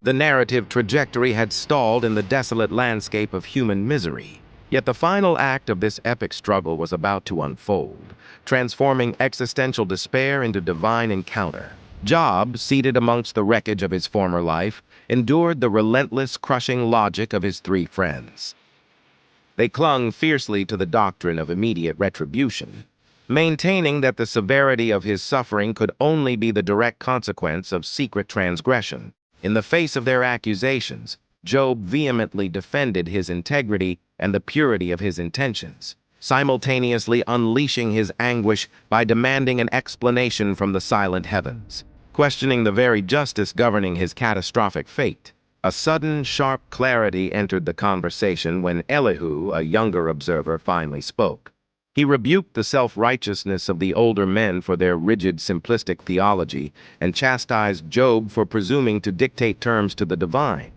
The narrative trajectory had stalled in the desolate landscape of human misery. Yet the final act of this epic struggle was about to unfold, transforming existential despair into divine encounter. Job, seated amongst the wreckage of his former life, endured the relentless, crushing logic of his three friends. They clung fiercely to the doctrine of immediate retribution, maintaining that the severity of his suffering could only be the direct consequence of secret transgression. In the face of their accusations, Job vehemently defended his integrity and the purity of his intentions, simultaneously unleashing his anguish by demanding an explanation from the silent heavens, questioning the very justice governing his catastrophic fate. A sudden, sharp clarity entered the conversation when Elihu, a younger observer, finally spoke. He rebuked the self-righteousness of the older men for their rigid, simplistic theology and chastised Job for presuming to dictate terms to the divine.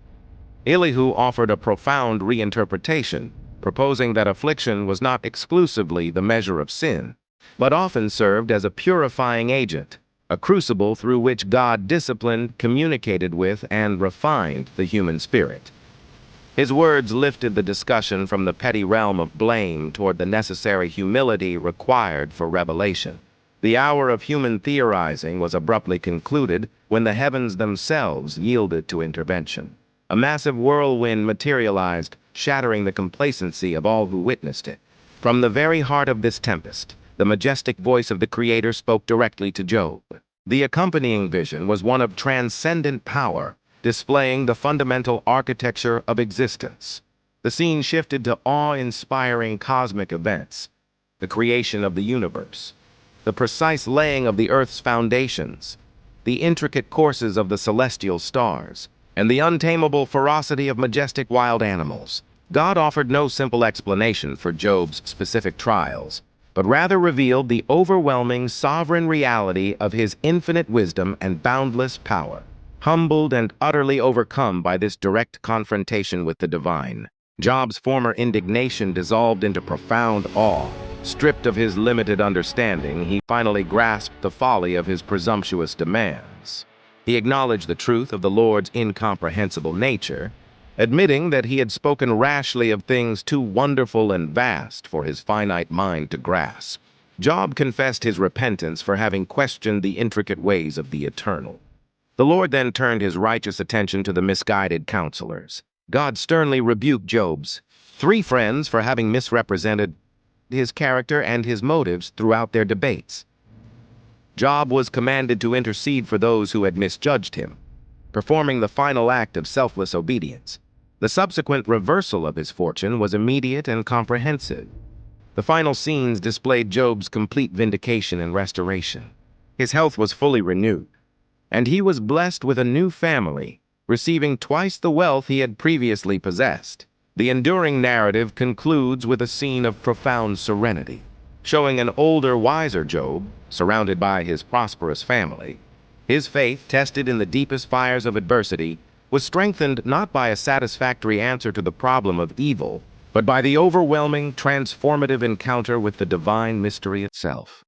Elihu offered a profound reinterpretation, proposing that affliction was not exclusively the measure of sin, but often served as a purifying agent, a crucible through which God disciplined, communicated with, and refined the human spirit. His words lifted the discussion from the petty realm of blame toward the necessary humility required for revelation. The hour of human theorizing was abruptly concluded when the heavens themselves yielded to intervention. A massive whirlwind materialized, shattering the complacency of all who witnessed it. From the very heart of this tempest, the majestic voice of the Creator spoke directly to Job. The accompanying vision was one of transcendent power, displaying the fundamental architecture of existence. The scene shifted to awe-inspiring cosmic events, the creation of the universe, the precise laying of the Earth's foundations, the intricate courses of the celestial stars, and the untamable ferocity of majestic wild animals. God offered no simple explanation for Job's specific trials, but rather revealed the overwhelming sovereign reality of his infinite wisdom and boundless power. Humbled and utterly overcome by this direct confrontation with the divine, Job's former indignation dissolved into profound awe. Stripped of his limited understanding, he finally grasped the folly of his presumptuous demands. He acknowledged the truth of the Lord's incomprehensible nature, admitting that he had spoken rashly of things too wonderful and vast for his finite mind to grasp. Job confessed his repentance for having questioned the intricate ways of the eternal. The Lord then turned his righteous attention to the misguided counselors. God sternly rebuked Job's three friends for having misrepresented his character and his motives throughout their debates. Job was commanded to intercede for those who had misjudged him, performing the final act of selfless obedience. The subsequent reversal of his fortune was immediate and comprehensive. The final scenes displayed Job's complete vindication and restoration. His health was fully renewed, and he was blessed with a new family, receiving twice the wealth he had previously possessed. The enduring narrative concludes with a scene of profound serenity, showing an older, wiser Job, surrounded by his prosperous family. His faith, tested in the deepest fires of adversity, was strengthened not by a satisfactory answer to the problem of evil, but by the overwhelming, transformative encounter with the divine mystery itself.